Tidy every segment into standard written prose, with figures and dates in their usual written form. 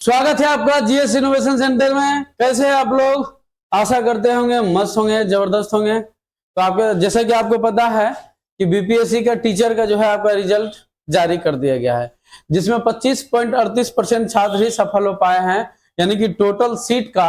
स्वागत है आपका जीएस इनोवेशन सेंटर में। कैसे हैं आप लोग? आशा करते होंगे मस्त होंगे, जबरदस्त होंगे। तो आपके जैसे कि आपको पता है कि बीपीएससी का टीचर का जो है आपका रिजल्ट जारी कर दिया गया है, जिसमें 25.38% छात्र ही सफल हो पाए हैं। यानी कि टोटल सीट का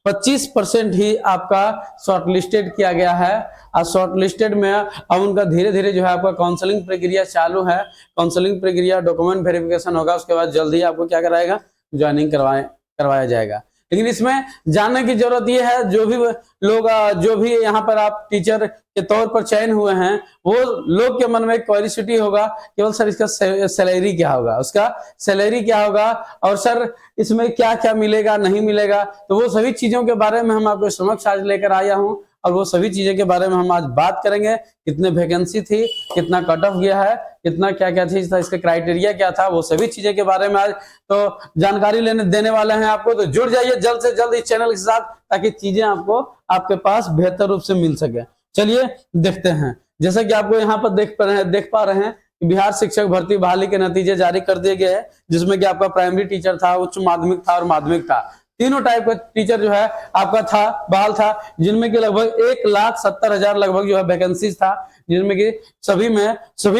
25% ही आपका शॉर्टलिस्टेड किया गया है। और शॉर्टलिस्टेड में अब उनका धीरे धीरे जो है आपका काउंसलिंग प्रक्रिया चालू है। काउंसलिंग प्रक्रिया, डॉक्यूमेंट वेरिफिकेशन होगा, उसके बाद जल्द ही आपको क्या कराएगा, ज्वाइनिंग करवाया जाएगा। लेकिन इसमें जानने की जरूरत यह है, जो भी लोग जो भी यहाँ पर आप टीचर के तौर पर चयन हुए हैं, वो लोग के मन में क्यूरियोसिटी होगा केवल सर इसका सैलरी क्या होगा, उसका सैलरी क्या होगा, और सर इसमें क्या क्या मिलेगा नहीं मिलेगा। तो वो सभी चीजों के बारे में हम आपको समक्ष आज लेकर आया हूँ, और वो सभी चीजें के बारे में हम आज बात करेंगे। कितने वैकेंसी थी, कितना कट ऑफ गया है, कितना क्या क्या चीज था, इसका क्राइटेरिया क्या था, वो सभी चीजें के बारे में आज तो जानकारी देने वाले हैं आपको। तो जुड़ जाइए जल्द से जल्द इस चैनल के साथ, ताकि चीजें आपको आपके पास बेहतर रूप से मिल सके। चलिए देखते हैं। जैसा कि आपको यहाँ पर देख पा रहे हैं, बिहार शिक्षक भर्ती बहाली के नतीजे जारी कर दिए गए हैं, जिसमें कि आपका प्राइमरी टीचर था, उच्च माध्यमिक था और माध्यमिक था। तीनों टाइप का टीचर जो है आपका था, बहाल था, जिनमें कि लगभग 1,70,000 लगभग जो है वैकेंसीज था, जिनमें कि सभी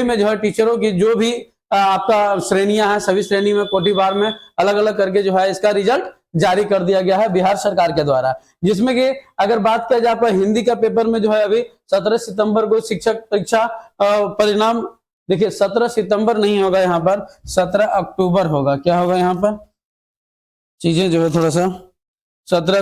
में जो है टीचरों की जो भी आपका श्रेणियां हैं, सभी श्रेणी में कोटिवार में अलग अलग करके जो है इसका रिजल्ट जारी कर दिया गया है बिहार सरकार के द्वारा। जिसमें कि अगर बात किया जाए आपका हिंदी का पेपर में जो है अभी 17 सितंबर को शिक्षक परीक्षा परिणाम, देखिए 17 सितंबर नहीं होगा, यहाँ पर 17 अक्टूबर होगा। क्या होगा यहाँ पर चीजें जो है थोड़ा सा 17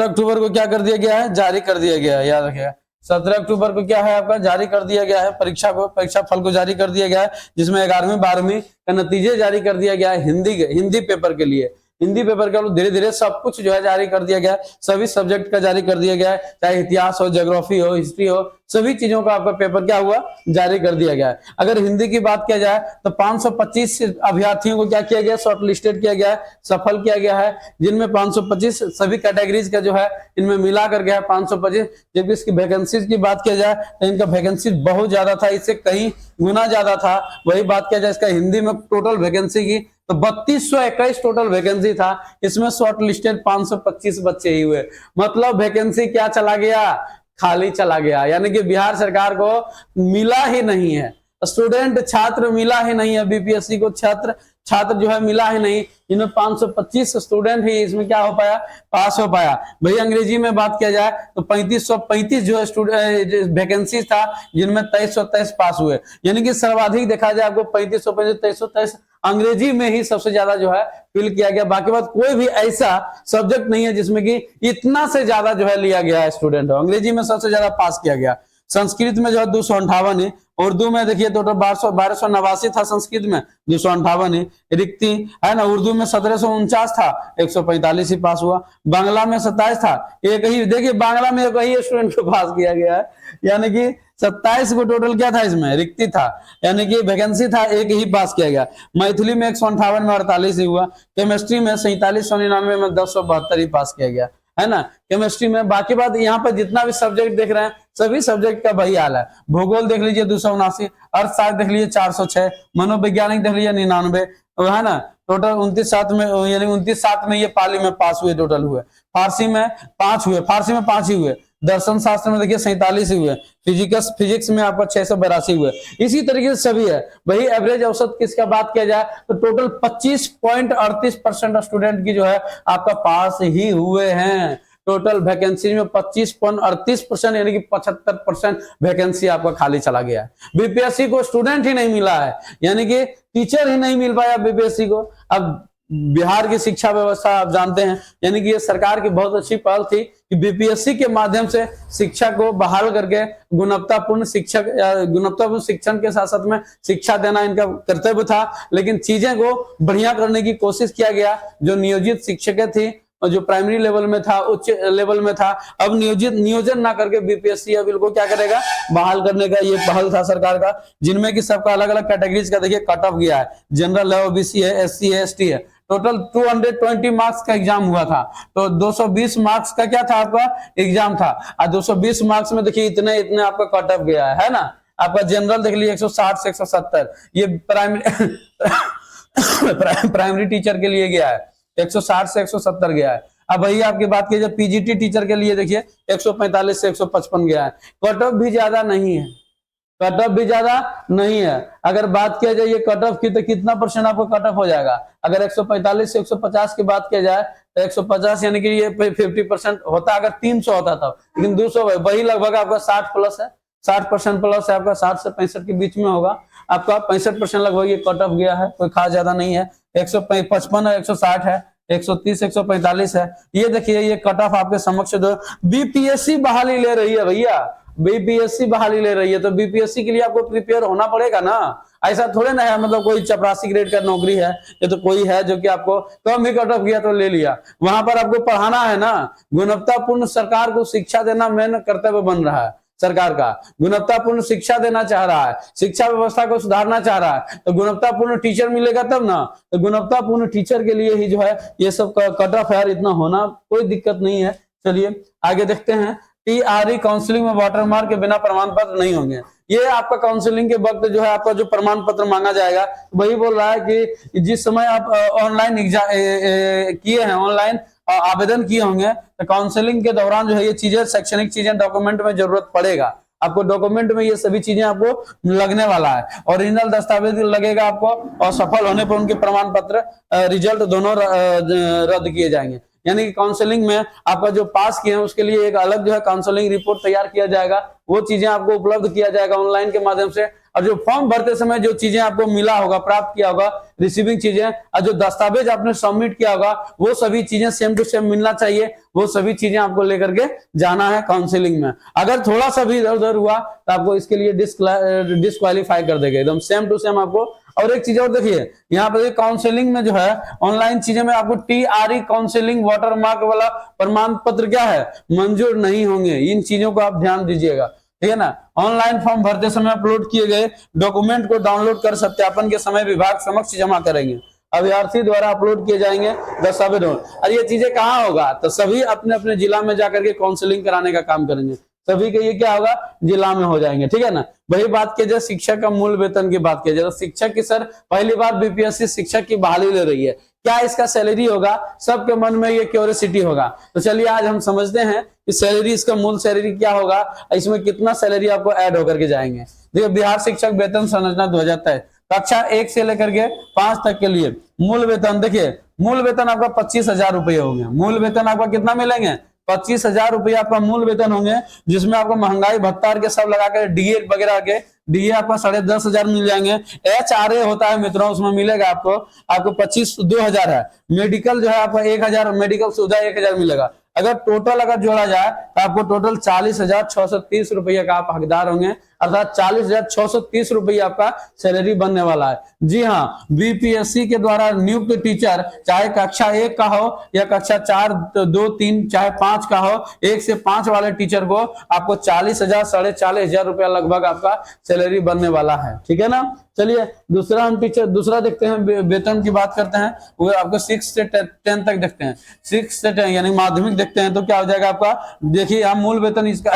अक्टूबर को क्या कर दिया गया है, जारी कर दिया गया है। याद रखिएगा 17 अक्टूबर को क्या है आपका जारी कर दिया गया है, परीक्षा फल को जारी कर दिया गया है, जिसमें 11वीं 12वीं का नतीजे जारी कर दिया गया है। हिंदी पेपर के लिए, हिंदी पेपर का धीरे धीरे सब कुछ जो है जारी कर दिया गया है, सभी सब्जेक्ट का जारी कर दिया गया है, चाहे इतिहास हो, ज्योग्राफी हो, हिस्ट्री हो, सभी चीजों का आपका पेपर क्या हुआ, जारी कर दिया गया है। अगर हिंदी की बात किया जाए तो 525 अभ्यर्थियों को क्या किया गया, शॉर्ट लिस्टेड किया गया है, सफल किया गया है, जिनमें 525 सभी कैटेगरीज का जो है इनमें मिला कर गया है 525। जबकि इसकी वैकेंसीज की बात किया जाए तो इनका वैकेंसी बहुत ज्यादा था, इससे कहीं गुना ज्यादा था। वही बात किया जाए इसका हिंदी में टोटल वैकेंसी की, तो 3221 टोटल वैकेंसी था, इसमें शॉर्ट लिस्टेड 525 बच्चे ही हुए। मतलब वैकेंसी क्या चला गया, खाली चला गया। यानी कि बिहार सरकार को मिला ही नहीं है, स्टूडेंट छात्र मिला ही नहीं है, बीपीएससी को छात्र जो है मिला ही नहीं। इनमें 525 स्टूडेंट ही इसमें क्या हो पाया, पास हो पाया। भाई अंग्रेजी में बात किया जाए तो 3535 जो है स्टूडेंट वैकेंसी था, जिनमें 2323 पास हुए। यानी कि सर्वाधिक देखा जाए आपको 3535 2323 अंग्रेजी में ही सबसे ज्यादा जो है फिल किया गया। बाकी बात कोई भी ऐसा सब्जेक्ट नहीं है जिसमें कि इतना से ज्यादा जो है लिया गया है स्टूडेंट, अंग्रेजी में सबसे ज्यादा पास किया गया। संस्कृत में जो है 258 है, उर्दू में देखिए टोटल 1289 था, संस्कृत में 258 है, रिक्ति है ना। उर्दू में 1749 था, 145 ही पास हुआ। बांग्ला में 27 था, एक ही, देखिए बांग्ला में एक ही स्टूडेंट को पास किया गया है। यानी कि 27 को टोटल क्या था, इसमें रिक्ति था, यानी कि वैकेंसी था, एक ही पास किया गया। मैथिली में 158 में 48 ही हुआ। केमिस्ट्री में 4799 में 1072 ही पास किया गया, है ना, केमिस्ट्री में। बाकी बात यहाँ पर जितना भी सब्जेक्ट देख रहे हैं, सभी सब्जेक्ट का वही हाल है। भूगोल देख लीजिए 279, अर्थशास्त्र देख लीजिए 406, मनोवैज्ञानिक देख लीजिए 99, है ना। टोटल 29/7 में, यानी 29/7 में ये पाली में पास हुए टोटल हुए। फारसी में 5 हुए, फारसी में 5 ही हुए। दर्शन शास्त्र में देखिए 47 ही हुए। फिजिक्स में आपका 682 हुए। इसी तरीके से सभी है। वही एवरेज औसत किसका बात किया जाए तो टोटल 25.38% स्टूडेंट की जो है आपका पास ही हुए हैं। टोटल वैकेंसी में 25.38% यानी कि 75% वैकेंसी आपका खाली चला गया है। बीपीएससी को स्टूडेंट ही नहीं मिला है, यानी कि टीचर ही नहीं मिल पाया बीपीएससी को। अब बिहार की शिक्षा व्यवस्था आप जानते हैं, यानी कि ये सरकार की बहुत अच्छी पहल थी कि बीपीएससी के माध्यम से शिक्षा को बहाल करके गुणवत्तापूर्ण शिक्षण के साथ साथ में शिक्षा देना इनका कर्तव्य था। लेकिन चीजें को बढ़िया करने की कोशिश किया गया। जो नियोजित शिक्षकें थी और जो प्राइमरी लेवल में था, उच्च लेवल में था, अब नियोजन ना करके बीपीएससी अब इनको क्या करेगा, बहाल करने का ये पहल था सरकार का। जिनमें कि सबका अलग अलग कैटेगरीज का देखिए कट ऑफ गया है। जनरल है, ओबीसी है, एससी है, एसटी है। टोटल 220 मार्क्स का एग्जाम हुआ था, तो 220 मार्क्स का क्या था आपका एग्जाम था, और 220 मार्क्स में देखिए इतने आपका कट ऑफ गया है ना। आपका जनरल देख लीजिए 160 से 170, ये प्राइमरी टीचर के लिए गया है। 160 से 170 गया है। अब वही आपकी बात की जब पीजीटी टीचर के लिए देखिए 145 से 155 गया है। कट ऑफ भी ज्यादा नहीं है, कट ऑफ भी ज्यादा नहीं है। अगर बात किया जाए ये कट ऑफ की तो कितना परसेंट आपको कट ऑफ हो जाएगा? अगर 145 से 150 की बात किया जाए तो 150 यानी कि ये 50% होता, अगर 300 होता था, लेकिन 200 वही लगभग आपका 60 प्लस है, 60% प्लस है आपका, 60 से 65 के बीच में होगा आपका। 65% लगभग ये कट ऑफ गया है, कोई खास ज्यादा नहीं है। 155 है, 160 है, 130 145 है। ये देखिए ये कट ऑफ आपके समक्ष दो। बीपीएससी बहाली ले रही है भैया, बीपीएससी बहाली ले रही है, तो बीपीएससी के लिए आपको प्रिपेयर होना पड़ेगा ना। ऐसा थोड़े ना है मतलब कोई चपरासी ग्रेड का नौकरी है, ये तो कोई है जो कि आपको कम भी कट ऑफ किया तो ले लिया। वहां पर आपको पढ़ाना है ना, गुणवत्तापूर्ण सरकार को शिक्षा देना मेन कर्तव्य बन रहा है सरकार का। गुणवत्तापूर्ण शिक्षा देना चाह रहा है, शिक्षा व्यवस्था को सुधारना चाह रहा है, तो गुणवत्तापूर्ण टीचर मिलेगा तब ना। तो गुणवत्तापूर्ण टीचर के लिए ही जो है ये सब कट ऑफ यार इतना होना कोई दिक्कत नहीं है। चलिए आगे देखते हैं। टीआरई काउंसलिंग में वाटरमार्क के बिना प्रमाण पत्र नहीं होंगे। ये आपका काउंसलिंग के वक्त जो है आपका जो प्रमाण पत्र मांगा जाएगा, वही बोल रहा है कि जिस समय आप ऑनलाइन एग्जाम किए हैं, ऑनलाइन आवेदन किए होंगे, तो काउंसलिंग के दौरान जो है ये चीजें, शैक्षणिक चीजें, डॉक्यूमेंट में जरूरत पड़ेगा आपको। डॉक्यूमेंट में ये सभी चीजें आपको लगने वाला है। ओरिजिनल दस्तावेज लगेगा आपको, और सफल होने पर उनके प्रमाण पत्र रिजल्ट दोनों रद्द किए जाएंगे। यानी कि काउंसलिंग में आपका जो पास किए हैं उसके लिए एक अलग जो है काउंसलिंग रिपोर्ट तैयार किया जाएगा, वो चीजें आपको उपलब्ध किया जाएगा ऑनलाइन के माध्यम से। और जो फॉर्म भरते समय जो चीजें आपको मिला होगा, प्राप्त किया होगा, रिसीविंग चीजें, और जो दस्तावेज आपने सबमिट किया होगा, वो सभी चीजें सेम टू सेम मिलना चाहिए। वो सभी चीजें आपको लेकर के जाना है काउंसलिंग में। अगर थोड़ा सा भी इधर उधर हुआ तो आपको इसके लिए डिस्क्वालीफाई कर देगा, एकदम सेम टू सेम आपको। और एक चीज और देखिए, यहाँ पर काउंसलिंग में जो है ऑनलाइन चीजें में आपको टीआरई काउंसलिंग वाटरमार्क वाला प्रमाण पत्र क्या है, मंजूर नहीं होंगे। इन चीजों को आप ध्यान दीजिएगा, ठीक है ना। ऑनलाइन फॉर्म भरते समय अपलोड किए गए डॉक्यूमेंट को डाउनलोड कर सत्यापन के समय विभाग समक्ष जमा करेंगे। अभ्यर्थी द्वारा अपलोड किए जाएंगे दस्तावेज। और ये चीजें कहाँ होगा, तो सभी अपने अपने जिला में जाकर के काउंसलिंग कराने का काम करेंगे। सभी के ये क्या होगा, जिला में हो जाएंगे, ठीक है ना। वही बात की जाए शिक्षक का मूल वेतन की बात की जाए, तो शिक्षक की सर पहली बार बीपीएससी शिक्षक की बहाली ले रही है, क्या इसका सैलरी होगा, सबके मन में ये क्यूरियोसिटी होगा। तो चलिए आज हम समझते हैं कि सैलरी, इसका मूल सैलरी क्या होगा, इसमें कितना सैलरी आपको ऐड होकर के जाएंगे। देखिए बिहार शिक्षक वेतन संरचना 2023 कक्षा 1 से लेकर के 5 तक के लिए मूल वेतन, देखिए मूल वेतन आपका 25,000 रुपये होंगे। मूल वेतन आपका कितना मिलेंगे, 25,000 रुपये आपका मूल वेतन होंगे, जिसमें आपको महंगाई भत्ता के सब लगाकर डीए वगैरह के डीए आपका 10,500 मिल जाएंगे। एचआरए होता है मित्रों, उसमें मिलेगा आपको 2,000 है। मेडिकल जो है आपका 1,000, मेडिकल सुविधा 1,000 मिलेगा। अगर टोटल अगर जोड़ा जाए तो आपको टोटल 40,630 रुपये का आप हकदार होंगे, अर्थात 40,630 रुपये आपका सैलरी बनने वाला है। जी हाँ, बीपीएससी के द्वारा नियुक्त टीचर चाहे कक्षा 1 का हो या कक्षा 4, 2, 3 चाहे 5 का हो, 1 से 5 वाले टीचर को आपको 40,000 40,500 रुपया लगभग आपका सैलरी बनने वाला है, ठीक है ना। चलिए दूसरा हम दूसरा देखते हैं, वेतन की बात करते हैं, वो आपको 6 से 10 तक देखते हैं। 6 से 10 यानी माध्यमिक देखते हैं, तो क्या हो जाएगा आपका, देखिए यहाँ मूल वेतन इसका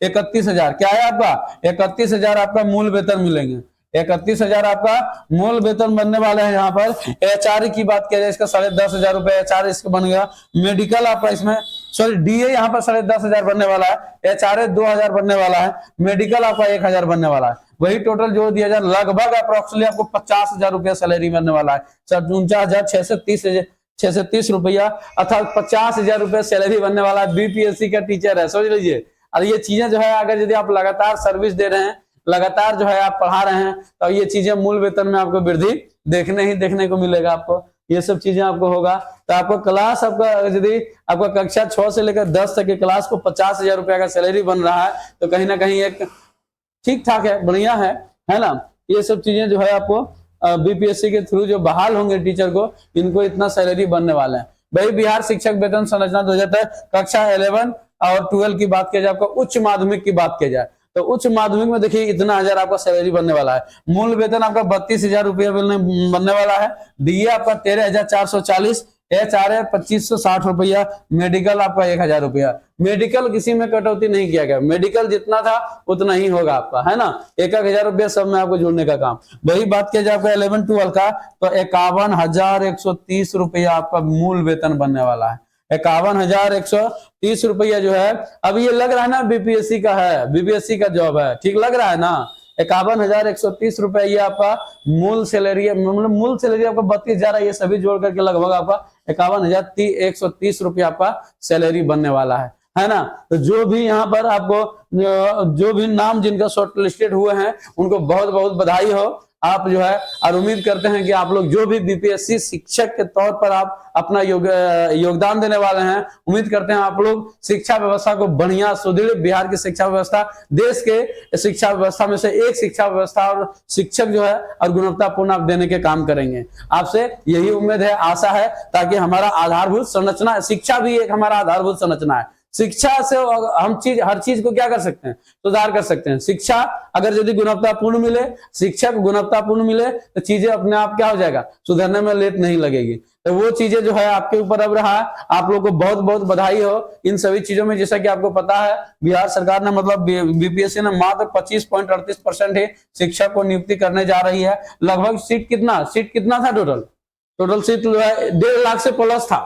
31,000 क्या है आपका, 31,000 आपका मूल वेतन मिलेंगे। 31,000 आपका मूल वेतन बनने वाले हैं। यहाँ पर एचआर की बात किया जाए, इसका 10,500 रुपए एचआर इसका बन गया। मेडिकल आपका इसमें सॉरी डीए यहाँ पर 10,500 बनने वाला है, एचआरए 2,000 बनने वाला है, मेडिकल आपका 1,000 बनने वाला है। वही टोटल जो दिया जाए लगभग अप्रोक्सीमेटली आपको 50,000 रुपया सैलरी बनने वाला है। 49,630 रुपया अर्थात 50,000 रुपया सैलरी बनने वाला है। बीपीएससी का टीचर है, समझ लीजिए। और ये चीजें जो है अगर यदि आप लगातार सर्विस दे रहे हैं, लगातार जो है आप पढ़ा रहे हैं, तो ये चीजें मूल वेतन में आपको वृद्धि देखने को मिलेगा। आपको ये सब चीजें आपको होगा। तो आपको क्लास आपका यदि आपका कक्षा 6 से लेकर 10 तक के क्लास को 50,000 रुपया का सैलरी बन रहा है, तो कहीं ना कहीं एक ठीक ठाक है, बढ़िया है ना। ये सब चीजें जो है आपको बीपीएससी के थ्रू जो बहाल होंगे टीचर को, इनको इतना सैलरी बनने वाला है। भाई बिहार शिक्षक वेतन संरचना 2023 कक्षा 11 और 12 की बात किया जाए, आपको उच्च माध्यमिक की बात किया जाए, तो उच्च माध्यमिक में देखिए इतना 1000 आपका सैलरी बनने वाला है। मूल वेतन आपका 32,000 रुपया बनने वाला है। डीए आपका 13,440, HR है 2560 रुपया, मेडिकल आपका 1000 रुपया। मेडिकल किसी में कटौती नहीं किया गया, मेडिकल जितना था उतना ही होगा आपका, है ना। 1000 रुपया सब में आपको जोड़ने का काम। वही बात किया जाए आपका 11-12 का, तो 51,130 रुपया आपका मूल वेतन बनने वाला है। 51,130 रुपया जो है, अब ये लग रहा है ना बीपीएससी का है, बीपीएससी का जॉब है, ठीक लग रहा है ना। 51,130 रुपया ये आपका मूल सैलरी है, मतलब मूल सैलरी आपका 32,000 है, ये सभी जोड़ करके लगभग आपका 51,130 रुपया आपका सैलरी बनने वाला है ना। तो जो भी यहाँ पर आपको जो भी नाम जिनका शॉर्ट लिस्टेड हुए हैं उनको बहुत बहुत बधाई हो। आप जो है और उम्मीद करते हैं कि आप लोग जो भी बीपीएससी शिक्षक के तौर पर आप अपना योगदान देने वाले हैं, उम्मीद करते हैं आप लोग शिक्षा व्यवस्था को बढ़िया सुदृढ़, बिहार की शिक्षा व्यवस्था देश के शिक्षा व्यवस्था में से एक शिक्षा व्यवस्था और शिक्षक जो है और गुणवत्तापूर्ण आप देने के काम करेंगे। आपसे यही उम्मीद है, आशा है, ताकि हमारा आधारभूत संरचना, शिक्षा भी एक हमारा आधारभूत संरचना है। शिक्षा से हम हर चीज को क्या कर सकते हैं, सुधार कर सकते हैं। शिक्षा अगर यदि गुणवत्तापूर्ण मिले, शिक्षक गुणवत्तापूर्ण मिले, तो चीजें अपने आप क्या हो जाएगा, सुधरने में लेट नहीं लगेगी। तो वो चीजें जो है आपके ऊपर अब रहा है। आप लोगों को बहुत बहुत बधाई हो इन सभी चीजों में। जैसा कि आपको पता है, बिहार सरकार ने मतलब बीपीएससी ने मात्र 25.38% ही शिक्षक को नियुक्ति करने जा रही है। लगभग सीट कितना था टोटल सीट जो है 1.5 लाख से प्लस था,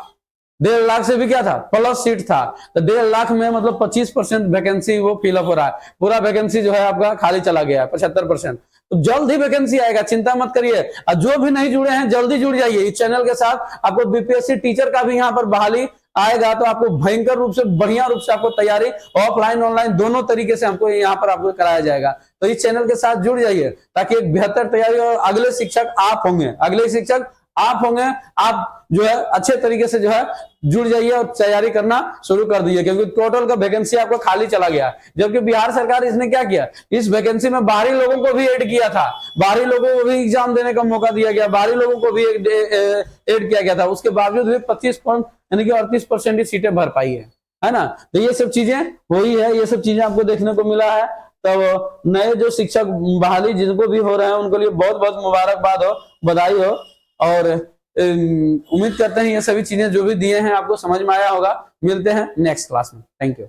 1.5 लाख से भी क्या था, प्लस सीट था। तो 1.5 लाख में मतलब 25% वैकेंसी वो फिलअप हो रहा है। पूरा वैकेंसी जो है आपका खाली चला गया है 75%। तो जल्द ही वैकेंसी आएगा, चिंता मत करिए। और जो भी नहीं जुड़े हैं जल्दी जुड़ जाइए इस चैनल के साथ। आपको बीपीएससी टीचर का भी यहाँ पर बहाली आएगा, तो आपको भयंकर रूप से, बढ़िया रूप से आपको तैयारी ऑफलाइन ऑनलाइन दोनों तरीके से हमको यहाँ पर आपको कराया जाएगा। तो इस चैनल के साथ जुड़ जाइए ताकि एक बेहतर तैयारी, और अगले शिक्षक आप होंगे, आप जो है अच्छे तरीके से जो है जुड़ जाइए और तैयारी करना शुरू कर दीजिए, क्योंकि टोटल का वैकेंसी आपको खाली चला गया। जबकि बिहार सरकार इसने क्या किया, इस वैकेंसी में बाहरी लोगों को भी ऐड किया था, बाहरी लोगों को भी एग्जाम देने का मौका दिया गया, बाहरी लोगों को भी ऐड किया गया था। उसके बावजूद भी 38% ही सीटें भर पाई है ना। तो ये सब चीजें हुई है, ये सब चीजें आपको देखने को मिला है। तो नए जो शिक्षक बहाली जिनको भी हो रहे हैं उनके लिए बहुत बहुत मुबारकबाद हो, बधाई हो। और उम्मीद करते हैं ये सभी चीजें जो भी दिए हैं आपको समझ में आया होगा। मिलते हैं नेक्स्ट क्लास में। Thank you.